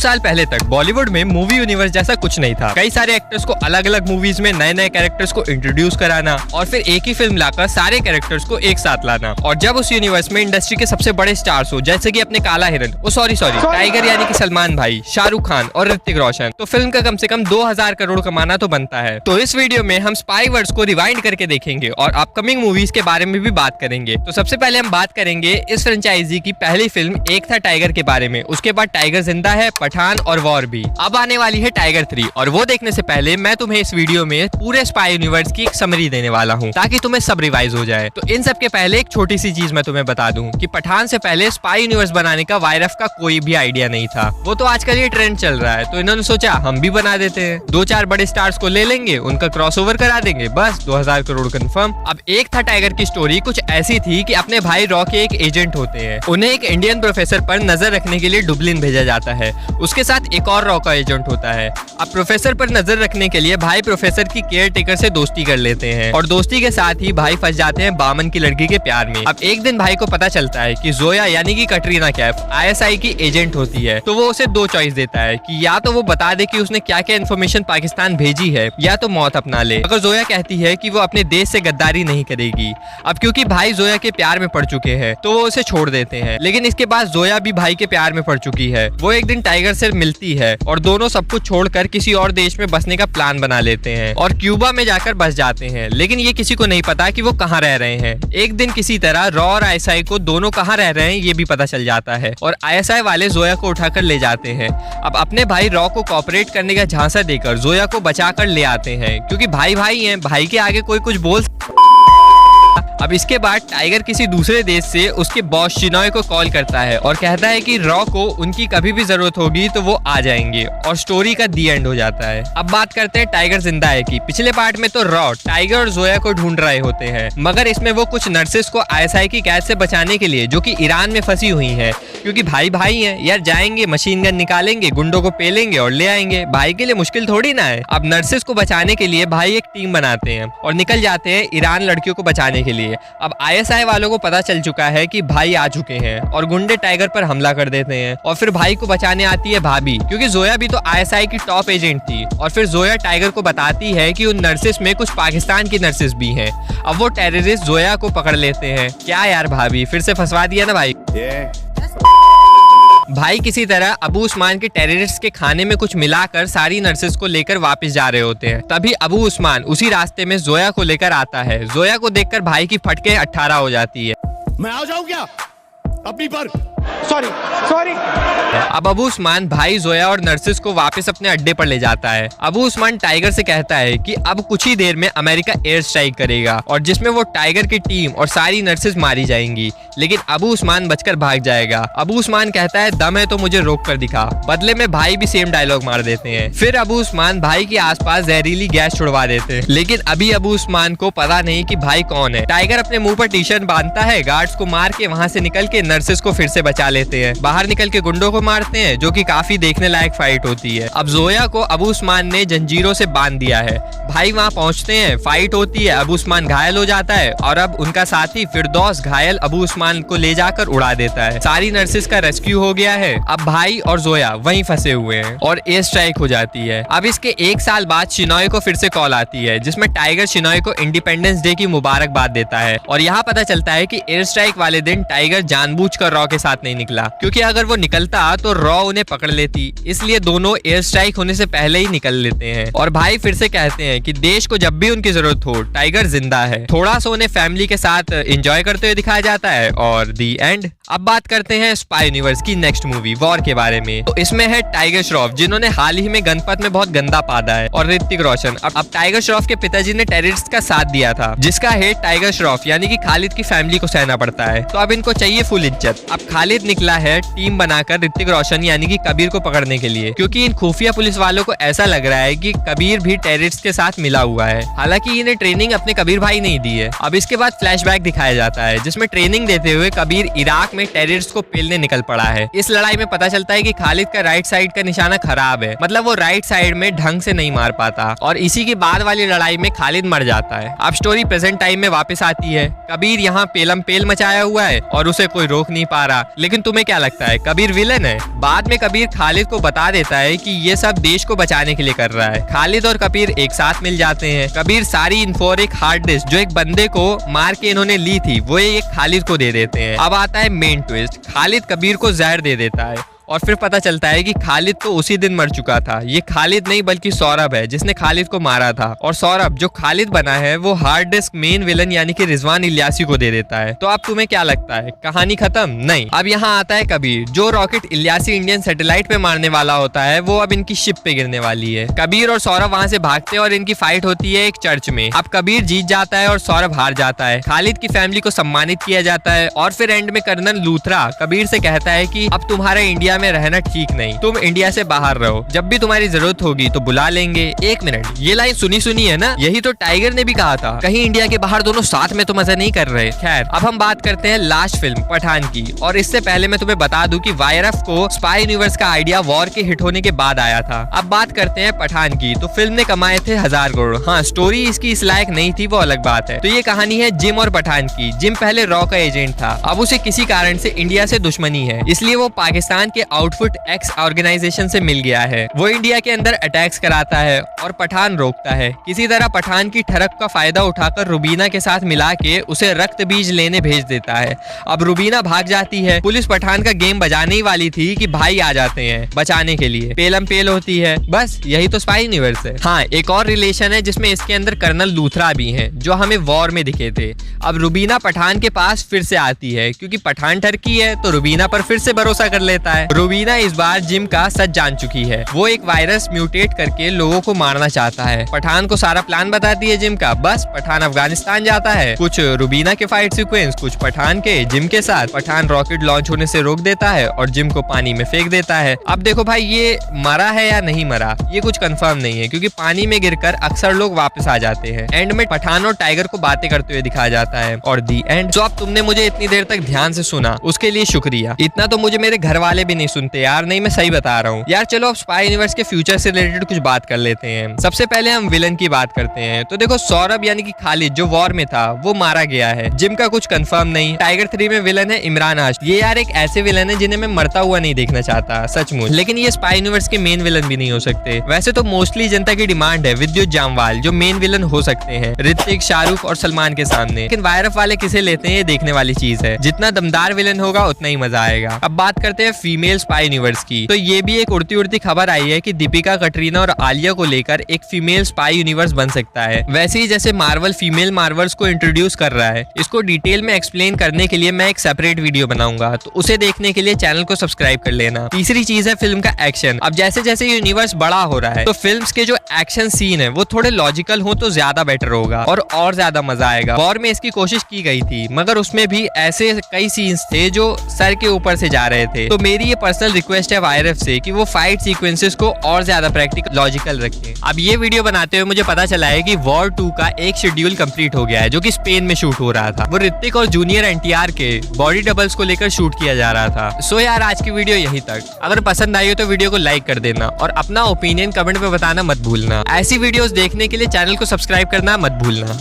साल पहले तक बॉलीवुड में मूवी यूनिवर्स जैसा कुछ नहीं था। कई सारे एक्टर्स को अलग अलग मूवीज में नए नए कैरेक्टर्स को इंट्रोड्यूस कराना और फिर एक ही फिल्म लाकर सारे कैरेक्टर्स को एक साथ लाना। और जब उस यूनिवर्स में इंडस्ट्री के सबसे बड़े स्टार्स हो जैसे कि अपने काला हिरन, सॉरी टाइगर यानी कि सलमान भाई, शाहरुख खान और ऋतिक रोशन, तो फिल्म का कम से कम 2000 करोड़ कमाना तो बनता है। तो इस वीडियो में हम स्पाई वर्ड्स को रिवाइंड करके देखेंगे और अपकमिंग मूवीज के बारे में भी बात करेंगे। तो सबसे पहले हम बात करेंगे इस फ्रेंचाइजी की पहली फिल्म एक था टाइगर के बारे में। उसके बाद टाइगर जिंदा है, पठान और वॉर भी। अब आने वाली है टाइगर 3 और वो देखने से पहले मैं तुम्हें इस वीडियो में पूरे स्पाई यूनिवर्स की एक समरी देने वाला हूँ ताकि तुम्हें सब रिवाइज हो जाए। तो इन सब के पहले एक छोटी सी चीज मैं तुम्हें बता दूं कि पठान से पहले स्पाई यूनिवर्स बनाने का वायरफ का कोई भी आइडिया नहीं था। वो तो आजकल ये ट्रेंड चल रहा है तो इन्होंने सोचा हम भी बना देते हैं। 2-4 बड़े स्टार्स को ले लेंगे, उनका क्रॉसओवर करा देंगे, बस 2000 करोड़ कंफर्म। अब एक था टाइगर की स्टोरी कुछ ऐसी थी कि अपने भाई रॉ के एक एजेंट होते हैं। उन्हें एक इंडियन प्रोफेसर पर नजर रखने के लिए डुबलिन भेजा जाता है। उसके साथ एक और रॉ का एजेंट होता है। अब प्रोफेसर पर नजर रखने के लिए भाई प्रोफेसर की केयर टेकर से दोस्ती कर लेते हैं और दोस्ती के साथ ही भाई फंस जाते हैं बामन की लड़की के प्यार में। अब एक दिन भाई को पता चलता है कि जोया यानी कि कटरीना कैफ ISI की एजेंट होती है। तो वो उसे 2 चॉइस देता है कि या तो वो बता दे कि उसने क्या क्या इन्फॉर्मेशन पाकिस्तान भेजी है या तो मौत अपना ले। अगर जोया कहती है कि वो अपने देश से गद्दारी नहीं करेगी। अब क्योंकि भाई जोया के प्यार में पड़ चुके हैं तो वो उसे छोड़ देते हैं। लेकिन इसके बाद जोया भी भाई के प्यार में पड़ चुकी है। वो एक दिन टाइगर से मिलती है और दोनों सब कुछ छोड़कर किसी और देश में बसने का प्लान बना लेते हैं और क्यूबा में जाकर बस जाते हैं। लेकिन ये किसी को नहीं पता कि वो कहाँ रह रहे हैं। एक दिन किसी तरह रॉ और ISI को दोनों कहाँ रह रहे हैं ये भी पता चल जाता है और ISI वाले जोया को उठाकर ले जाते हैं। अब अपने भाई रॉ को कोऑपरेट करने का झांसा देकर जोया को बचाकर ले आते हैं क्योंकि भाई भाई हैं, भाई के आगे कोई कुछ बोल। अब इसके बाद टाइगर किसी दूसरे देश से उसके बॉस शिनॉय को कॉल करता है और कहता है कि रॉ को उनकी कभी भी जरूरत होगी तो वो आ जाएंगे और स्टोरी का दी एंड हो जाता है। अब बात करते हैं टाइगर जिंदा है की। पिछले पार्ट में तो रॉ टाइगर और जोया को ढूंढ रहे होते हैं मगर इसमें वो कुछ नर्सेस को ISI की कैद से बचाने के लिए जो कि ईरान में फंसी हुई है क्योंकि भाई भाई हैं यार, जाएंगे मशीन गन निकालेंगे, गुंडों को पेलेंगे और ले आएंगे। भाई के लिए मुश्किल थोड़ी ना है। अब नर्सेस को बचाने के लिए भाई एक टीम बनाते हैं और निकल जाते हैं ईरान लड़कियों को बचाने के लिए। अब ISI वालों को पता चल चुका है कि भाई आ चुके हैं और गुंडे टाइगर पर हमला कर देते हैं और फिर भाई को बचाने आती है भाभी क्योंकि जोया भी तो ISI की टॉप एजेंट थी। और फिर जोया टाइगर को बताती है कि उन नर्सेस में कुछ पाकिस्तान की नर्सेस भी हैं। अब वो टेररिस्ट जोया को पकड़ लेते हैं। क्या यार भाभी फिर से फंसवा दिया ना भाई। भाई किसी तरह अबू उस्मान के टेररिस्ट के खाने में कुछ मिलाकर सारी नर्सेस को लेकर वापस जा रहे होते हैं। तभी अबू उस्मान उसी रास्ते में जोया को लेकर आता है। जोया को देखकर भाई की फटके 18 हो जाती है। मैं आ जाऊं क्या अपनी पर? सॉरी। अब अबू उस्मान भाई जोया और नर्सेस को वापस अपने अड्डे पर ले जाता है। अबू उस्मान टाइगर से कहता है कि अब कुछ ही देर में अमेरिका एयर स्ट्राइक करेगा और जिसमें वो टाइगर की टीम और सारी नर्सेस मारी जाएंगी। लेकिन अबू उस्मान बचकर भाग जाएगा। अबू उस्मान कहता है दम है तो मुझे रोक कर दिखा। बदले में भाई भी सेम डायलॉग मार देते हैं। फिर अबू उस्मान भाई के आसपास जहरीली गैस छुड़वा देते हैं। लेकिन अभी अबू उस्मान को पता नहीं कि भाई कौन है। टाइगर अपने मुंह पर टी-शर्ट बांधता है, गार्ड्स को मार के वहाँ से निकल के नर्सेस को फिर से बचा लेते हैं। बाहर निकल के गुंडों को मारते हैं जो कि काफी देखने लायक फाइट होती है। अब जोया को अबू उस्मान ने जंजीरों से बांध दिया है। भाई वहाँ पहुँचते हैं, फाइट होती है, अबू उस्मान घायल हो जाता है और अब उनका साथी फिरदौस घायल अबू उस्मान को ले जाकर उड़ा देता है। सारी नर्सेस का रेस्क्यू हो गया है। अब भाई और जोया वहीं फंसे हुए हैं और एयर स्ट्राइक हो जाती है। अब इसके 1 साल बाद शिनॉय को फिर से कॉल आती है जिसमें टाइगर शिनॉय को इंडिपेंडेंस डे की मुबारकबाद देता है और यहाँ पता चलता है कि एयर स्ट्राइक वाले दिन टाइगर जानबूझकर रॉ के साथ नहीं निकला क्योंकि अगर वो निकलता तो रॉ उन्हें पकड़ लेती। इसलिए दोनों एयर स्ट्राइक होने से पहले ही निकल लेते हैं और भाई फिर से कहते हैं कि देश को जब भी उनकी जरूरत हो टाइगर जिंदा है। थोड़ा सा उन्हें फैमिली के साथ एंजॉय करते हुए दिखाया जाता है और दी एंड। अब बात करते हैं स्पाई यूनिवर्स की नेक्स्ट मूवी वॉर के बारे में। तो इसमें है टाइगर श्रॉफ जिन्होंने हाल ही में गणपत में बहुत गंदा पादा है और ऋतिक रोशन। अब टाइगर श्रॉफ के पिताजी ने टेररिस्ट का साथ दिया था जिसका हेड टाइगर श्रॉफ यानी कि खालिद की फैमिली को सहना पड़ता है। तो अब इनको चाहिए फुल इज्जत। अब खालिद निकला है टीम बनाकर ऋतिक रोशन यानी कि कबीर को पकड़ने के लिए क्योंकि इन खुफिया पुलिस वालों को ऐसा लग रहा है कि कबीर भी टेररिस्ट के साथ मिला हुआ है। हालांकि इन्हें ट्रेनिंग अपने कबीर भाई नहीं दी है। अब इसके बाद फ्लैशबैक दिखाया जाता है जिसमें ट्रेनिंग देते हुए कबीर इराक में टेररिस्ट को पेलने निकल पड़ा है। इस लड़ाई में पता चलता है कि खालिद का राइट साइड का निशाना खराब है, मतलब वो राइट साइड में ढंग से नहीं मार पाता और इसी के बाद वाली लड़ाई में खालिद मर जाता है। अब स्टोरी प्रेजेंट टाइम में वापस आती है। कबीर यहाँ पेलम पेल मचाया हुआ है और उसे कोई रोक नहीं पा रहा, लेकिन तुम्हें क्या लगता है कबीर विलन है? बाद में कबीर खालिद को बता देता है कि ये सब देश को बचाने के लिए कर रहा है। खालिद और कबीर एक साथ मिल जाते हैं। कबीर सारी इन्फो और एक हार्ड डिस्क जो एक बंदे को मार के इन्होंने ली थी वो एक खालिद को दे देते हैं। अब आता है मेन ट्विस्ट, खालिद कबीर को जहर दे देता है और फिर पता चलता है कि खालिद तो उसी दिन मर चुका था। ये खालिद नहीं बल्कि सौरभ है जिसने खालिद को मारा था, और सौरभ जो खालिद बना है वो हार्ड डिस्क मेन विलन यानी कि रिजवान इलियासी को दे देता है। तो अब तुम्हें क्या लगता है कहानी खत्म? नहीं, अब यहाँ आता है कबीर। जो रॉकेट इलियासी इंडियन सैटेलाइट पे मारने वाला होता है वो अब इनकी शिप पे गिरने वाली है। कबीर और सौरभ वहाँ से भागते हैं और इनकी फाइट होती है एक चर्च में। अब कबीर जीत जाता है और सौरभ हार जाता है। खालिद की फैमिली को सम्मानित किया जाता है और फिर एंड में कर्नल लूथरा कबीर से कहता है कि अब तुम्हारा इंडिया में रहना ठीक नहीं, तुम इंडिया से बाहर रहो, जब भी तुम्हारी जरूरत होगी तो बुला लेंगे। एक मिनट, ये लाइन सुनी है ना? यही तो टाइगर ने भी कहा था, कहीं इंडिया के बाहर दोनों साथ में तो मजा नहीं कर रहे। खैर, अब हम बात करते हैं लास्ट फिल्म पठान की। और इससे पहले मैं तुम्हें बता दूं कि वाईआरएफ को स्पाई यूनिवर्स का आइडिया वॉर के हिट होने के बाद आया था। अब बात करते हैं पठान की। तो फिल्म ने कमाए थे 1000 करोड़। हाँ, स्टोरी इसकी इस लायक नहीं थी, वो अलग बात है। तो ये कहानी है जिम और पठान की। जिम पहले रॉ का एजेंट था, अब उसे किसी कारण से इंडिया से दुश्मनी है, इसलिए वो पाकिस्तान के आउटफुट एक्स ऑर्गेनाइजेशन से मिल गया है। वो इंडिया के अंदर अटैक्स कराता है और पठान रोकता है। किसी तरह पठान की ठरक का फायदा उठाकर रुबीना के साथ मिला के उसे रक्त बीज लेने भेज देता है। अब रुबीना भाग जाती है। पुलिस पठान का गेम बजाने ही वाली थी कि भाई आ जाते हैं बचाने के लिए। पेलम पेल होती है। बस यही तो स्पाई यूनिवर्स है। हाँ, एक और रिलेशन है जिसमें इसके अंदर कर्नल लूथरा भी हैं जो हमें वॉर में दिखे थे। अब रुबीना पठान के पास फिर से आती है क्योंकि पठान ठरकी है तो रुबीना पर फिर से भरोसा कर लेता है। रुबीना इस बार जिम का सच जान चुकी है। वो एक वायरस म्यूटेट करके लोगों को मारना चाहता है। पठान को सारा प्लान बताती है जिम का। बस पठान अफगानिस्तान जाता है। कुछ रुबीना के फाइट सीक्वेंस, कुछ पठान के जिम के साथ। पठान रॉकेट लॉन्च होने से रोक देता है और जिम को पानी में फेंक देता है। अब देखो भाई, ये मरा है या नहीं मरा ये कुछ कंफर्म नहीं है क्योंकि पानी में गिरकर अक्सर लोग वापस आ जाते हैं। एंड में पठान और टाइगर को बातें करते हुए दिखाया जाता है और दी एंड। तो अब तुमने मुझे इतनी देर तक ध्यान से सुना उसके लिए शुक्रिया। इतना तो मुझे मेरे घर वाले भी नहीं सुनते यार, नहीं मैं सही बता रहा हूँ यार। चलो अब स्पाई यूनिवर्स के फ्यूचर से रिलेटेड कुछ बात कर लेते हैं। सबसे पहले हम विलन की बात करते हैं। तो देखो, सौरभ यानी कि खालिद जो वॉर में था वो मारा गया है। जिम का कुछ कंफर्म नहीं। टाइगर 3 में विलन है इमरान हाशमी। ये यार एक ऐसे विलन है जिन्हें मैं मरता हुआ नहीं देखना चाहता सचमुच, लेकिन ये स्पाई यूनिवर्स के मेन विलन भी नहीं हो सकते। वैसे तो मोस्टली जनता की डिमांड है विद्युत जामवाल जो मेन विलन हो सकते हैं ऋतिक, शाहरुख और सलमान के सामने, लेकिन वायरफ वाले किसे लेते हैं ये देखने वाली चीज है। जितना दमदार विलन होगा उतना ही मजा आएगा। अब बात करते हैं फीमेल स्पाई यूनिवर्स की। तो ये भी एक उड़ती खबर आई है कि दीपिका, कटरीना और आलिया को लेकर एक फीमेल स्पाई यूनिवर्स बन सकता है। वैसे ही जैसे मार्वल फीमेल मार्वल्स को इंट्रोड्यूस कर रहा है, इसको डिटेल में एक्सप्लेन करने के लिए मैं एक सेपरेट वीडियो बनाऊंगा, तो उसे देखने के लिए चैनल को सब्सक्राइब कर लेना। तीसरी चीज है फिल्म का एक्शन। अब जैसे जैसे यूनिवर्स बड़ा हो रहा है तो फिल्म्स के जो एक्शन सीन है वो थोड़े लॉजिकल हो तो ज्यादा बेटर होगा और ज्यादा मजा आएगा। वॉर में इसकी कोशिश की गई थी मगर उसमें भी ऐसे कई सीन्स थे जो सर के ऊपर से जा रहे थे। तो मेरी ये पर्सनल रिक्वेस्ट है वायरफ से कि वो फाइट सीक्वेंसेस को और ज्यादा प्रैक्टिकल लॉजिकल रखें। अब ये वीडियो बनाते हुए मुझे पता चला है कि वॉर 2 का एक शेड्यूल कंप्लीट हो गया है जो कि स्पेन में शूट हो रहा था। वो ऋतिक और जूनियर एनटीआर के बॉडी डबल्स को लेकर शूट किया जा रहा था। सो यार आज की वीडियो यहीं तक। अगर पसंद आई हो तो वीडियो को लाइक कर देना और अपना ओपिनियन कमेंट में बताना मत भूलना। ऐसी वीडियोस देखने के लिए चैनल को सब्सक्राइब करना मत भूलना।